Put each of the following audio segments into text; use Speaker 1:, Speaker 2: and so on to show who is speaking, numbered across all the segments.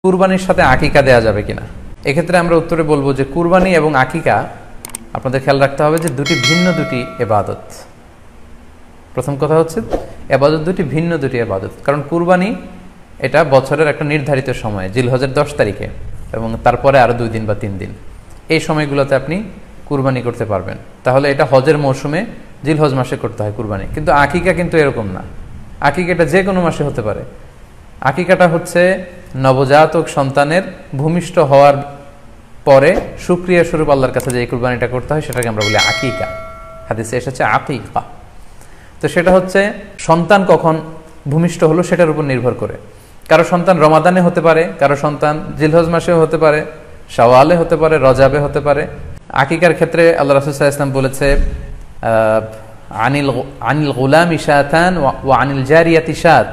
Speaker 1: কুরবানির সাথে আকিকা দেয়া যাবে কিনা, এক্ষেত্রে আমরা উত্তরে বলবো যে কুরবানি এবং আকিকা আপনাদের খেয়াল রাখতে হবে যে দুটি ভিন্ন দুটি ইবাদত। প্রথম কথা হচ্ছে ইবাদত দুটি ভিন্ন দুটি ইবাদত, কারণ কুরবানি এটা বছরের একটা নির্ধারিত সময়, জিলহজের 10 তারিখে এবং তারপরে আরও 2 দিন বা 3 দিন, এই সময়গুলোতে আপনি কুরবানি করতে পারবেন। তাহলে এটা হজের মৌসুমে জিলহজ মাসে করতে হয় কুরবানি, কিন্তু আকিকা কিন্তু এরকম না। আকিকাটা যে কোনো মাসে হতে পারে। আকিকাটা হচ্ছে নবজাতক সন্তানের ভূমিষ্ঠ হওয়ার পরে শুকরিয়া স্বরূপ আল্লাহর কাছে যে কুরবানিটা করতে হয় সেটাকে আমরা বলি আকিকা। হাদিসে এসেছে আকিকা। তো সেটা হচ্ছে সন্তান কখন ভূমিষ্ঠ হলো সেটার উপর নির্ভর করে। কারো সন্তান রমাদানে হতে পারে, কারো সন্তান জিলহজ মাসেও হতে পারে, শাওয়ালে হতে পারে, রজাবে হতে পারে। আকিকার ক্ষেত্রে আল্লাহ রাসূল সাল্লাল্লাহু আলাইহি ওয়াসাল্লাম বলেছে আনিল গুলামি শাতান ওয়া আনিল জারিয়াতি শাত,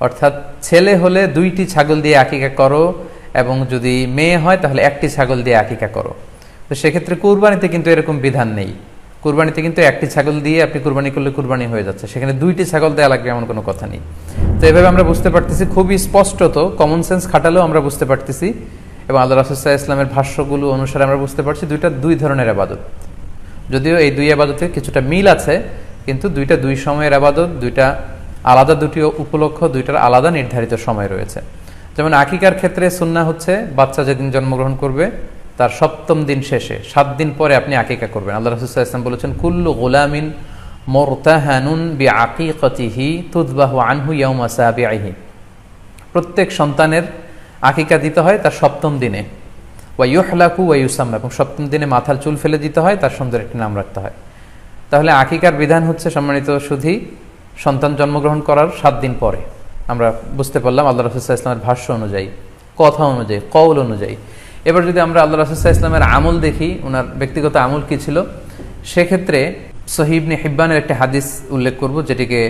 Speaker 1: অর্থাৎ ছেলে হলে 2টি ছাগল দিয়ে আকিকা করো এবং যদি মেয়ে হয় তাহলে 1টি ছাগল দিয়ে আকিকা করো। তো সেক্ষেত্রে কুরবানিতে কিন্তু এরকম বিধান নেই। কুরবানিতে কিন্তু 1টি ছাগল দিয়ে আপনি কুরবানি করলে কুরবানি হয়ে যাচ্ছে, সেখানে 2টি ছাগল দেওয়া লাগবে এমন কোনো কথা নেই। তো এভাবে আমরা বুঝতে পারতেছি, খুবই স্পষ্টত কমন সেন্স খাটালেও আমরা বুঝতে পারতেছি এবং আল্লাহ রাসূল সাল্লাল্লাহু আলাইহি ওয়াসাল্লামের ভাষ্যগুলো অনুসারে আমরা বুঝতে পারছি দুইটা 2 ধরনের ইবাদত। যদিও এই 2 ইবাদতে কিছুটা মিল আছে, কিন্তু দুইটা 2 সময়ের ইবাদত, দুইটা আলাদা 2টি উপলক্ষ, দুইটার আলাদা নির্ধারিত সময় রয়েছে। যেমন আকিকার ক্ষেত্রে সুন্নাহ হচ্ছে বাচ্চা যেদিন জন্মগ্রহণ করবে তার 7ম দিন শেষে 7 দিন পরে আপনি আকিকা করবেন। আল্লাহ রাসূল সাল্লাল্লাহু আলাইহি ওয়াসাল্লাম বলেছেন কুল্লু গুলামিন মুরতাহানুন বিআকিকাতিহি তুযবাহু আনহু ইয়াওমা সাবিহি, প্রত্যেক সন্তানের আকিকা দিতে হয় তার 7ম দিনে, ওয়া ইউহলাকু ওয়া ইউসাম্মা, এবং 7ম দিনে মাথার চুল ফেলে দিতে হয়, তার সুন্দর একটি নাম রাখতে হয়। তাহলে আকিকার বিধান হচ্ছে সম্মানিত সুধী সন্তান জন্মগ্রহণ করার 7 দিন পরে। আমরা বুঝতে পারলাম আল্লাহ রাসূল সাল্লাল্লাহু আলাইহি ওয়াসাল্লামের ভাষ্য অনুযায়ী, কথা অনুযায়ী, কওল অনুযায়ী। এবার যদি আমরা আল্লাহ রাসূল সাল্লাল্লাহু আলাইহি ওয়াসাল্লামের আমল দেখি, ওনার ব্যক্তিগত আমল কি ছিল, সেক্ষেত্রে সহিহ ইবনে হিব্বানের একটি হাদিস উল্লেখ করব, যেটিকে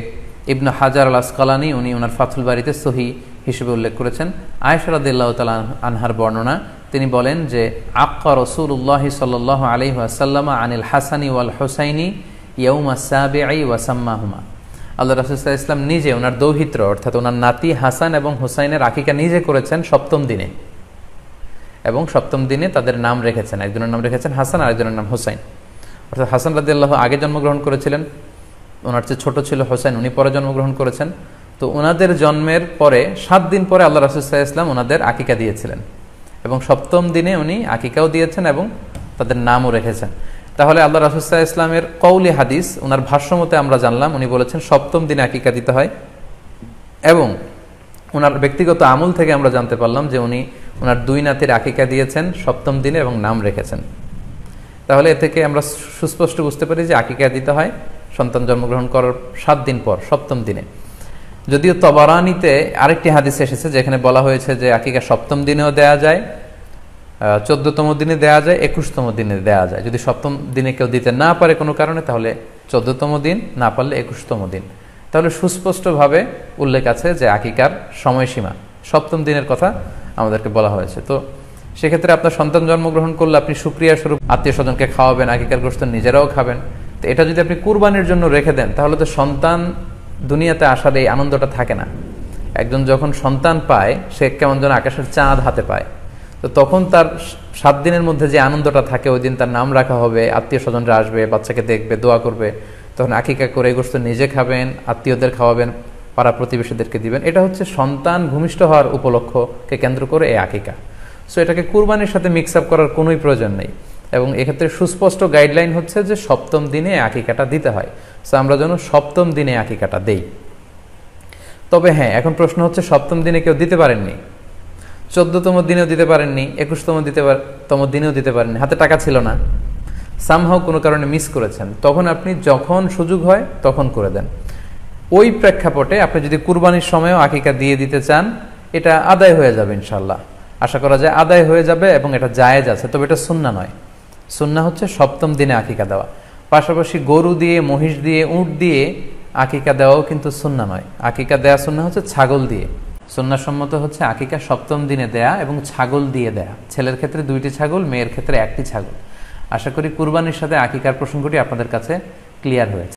Speaker 1: ইবনে হাজার আল আসকালানি উনি ওনার ফাথুল বারিতে সহিহ হিসেবে উল্লেখ করেছেন। আয়েশা রাদিয়াল্লাহু তাআলা আনহার বর্ণনা, তিনি বলেন যে আক্কা রাসূলুল্লাহ সাল্লাল্লাহু আলাইহি ওয়াসাল্লাম আনিল হাসানি ওয়াল হুসাইনি ইয়াউমা সাবিঈ ওয়া সাম্মাহুমা। আল্লাহ রাসূল সাল্লাল্লাহু আলাইহি ওয়াসাল্লাম নিজে ওনার দৌহিত্র অর্থাৎ ওনার নাতি হাসান এবং হুসাইনের আকিকা নিজে করেছেন 7ম দিনে, এবং 7ম দিনে তাদের নাম রেখেছেন। একজনের নাম রেখেছেন হাসান, আরেকজনের নাম হুসাইন। অর্থাৎ হাসান রাদিয়াল্লাহু আগে জন্মগ্রহণ করেছিলেন, ওনার চেয়ে ছোট ছিল হুসাইন, উনি পরে জন্মগ্রহণ করেছেন। তো ওনাদের জন্মের পরে 7 দিন পরে আল্লাহ রাসূল সাল্লাল্লাহু আলাইহি ওয়াসাল্লাম ওনাদের আকিকা দিয়েছিলেন, এবং 7ম দিনে উনি আকিকাও দিয়েছেন এবং তাদের নামও রেখেছেন। তাহলে আল্লাহ রাসূল সাল্লাল্লাহু আলাইহি ওয়াসাল্লামের কওলি হাদিস, ওনার ভাষ্য মতে আমরা জানলাম উনি বলেছেন 7ম দিনে আকিকা দিতে হয়, এবং ওনার ব্যক্তিগত আমল থেকে আমরা জানতে পারলাম যে উনি ওনার 2 নাতির আকিকা দিয়েছেন 7ম দিনে এবং নাম রেখেছেন। তাহলে এ থেকে আমরা সুস্পষ্ট বুঝতে পারি যে আকিকা দিতে হয় সন্তান জন্মগ্রহণ করার 7 দিন পর, 7ম দিনে। যদিও তবারানিতে আরেকটি হাদিস এসেছে যেখানে বলা হয়েছে যে আকিকা 7ম দিনেও দেয়া যায়, 14তম দিনে দেয়া যায়, 21তম দিনে দেয়া যায়। যদি 7ম দিনে কেউ দিতে না পারে কোনো কারণে, তাহলে 14তম দিন, না পারলে 21তম দিন। তাহলে সুস্পষ্টভাবে উল্লেখ আছে যে আকিকার সময়সীমা 7ম দিনের কথা আমাদেরকে বলা হয়েছে। তো সেক্ষেত্রে আপনার সন্তান জন্মগ্রহণ করলে আপনি শুকরিয়া স্বরূপ আত্মীয় স্বজনকে খাওয়াবেন, আকিকার গোশত নিজেরাও খাবেন। তো এটা যদি আপনি কুরবানির জন্য রেখে দেন তাহলে তো সন্তান দুনিয়াতে আসার এই আনন্দটা থাকে না। একজন যখন সন্তান পায় সে কেমন যেন আকাশের চাঁদ হাতে পায়, তো তখন তার 7 দিনের মধ্যে যে আনন্দটা থাকে, ওই দিন তার নাম রাখা হবে, আত্মীয় স্বজনরা আসবে, বাচ্চাকে দেখবে, দোয়া করবে, তখন আকিকা করে গোশত নিজে খাবেন, আত্মীয়দের খাওয়াবেন, পাড়া প্রতিবেশীদেরকে দিবেন। এটা হচ্ছে সন্তান ভূমিষ্ঠ হওয়ার উপলক্ষকে কেন্দ্র করে এই আকিকা। সো এটাকে কুরবানির সাথে মিক্স আপ করার কোনোই প্রয়োজন নেই, এবং এক্ষেত্রে সুস্পষ্ট গাইডলাইন হচ্ছে যে 7ম দিনে আকিকাটা দিতে হয়। সো আমরা যেন 7ম দিনে আকিকাটা দেই। তবে হ্যাঁ, এখন প্রশ্ন হচ্ছে 7ম দিনে কেউ দিতে পারেননি, 14তম দিনেও দিতে পারেননি, 21তম দিনেও দিতে পারেননি, হাতে টাকা ছিল না, সামহাও কোনো কারণে মিস করেছেন, তখন আপনি যখন সুযোগ হয় তখন করে দেন। ওই প্রেক্ষাপটে আপনি যদি কুরবানির সময়ও আকিকা দিয়ে দিতে চান, এটা আদায় হয়ে যাবে ইনশাল্লাহ, আশা করা যায় আদায় হয়ে যাবে, এবং এটা জায়েজ আছে। তবে এটা সুন্নাহ নয়। সুন্নাহ হচ্ছে 7ম দিনে আকিকা দেওয়া। পাশাপাশি গরু দিয়ে, মহিষ দিয়ে, উট দিয়ে আকিকা দেওয়াও কিন্তু সুন্নাহ নয়। আকিকা দেওয়া সুন্নাহ হচ্ছে ছাগল দিয়ে। সুন্নাহসম্মত হচ্ছে আকিকা 7ম দিনে দেয়া এবং ছাগল দিয়ে দেয়া। ছেলের ক্ষেত্রে 2টি ছাগল, মেয়ের ক্ষেত্রে 1টি ছাগল। আশা করি কুরবানির সাথে আকিকার প্রসঙ্গটি আপনাদের কাছে ক্লিয়ার হয়েছে।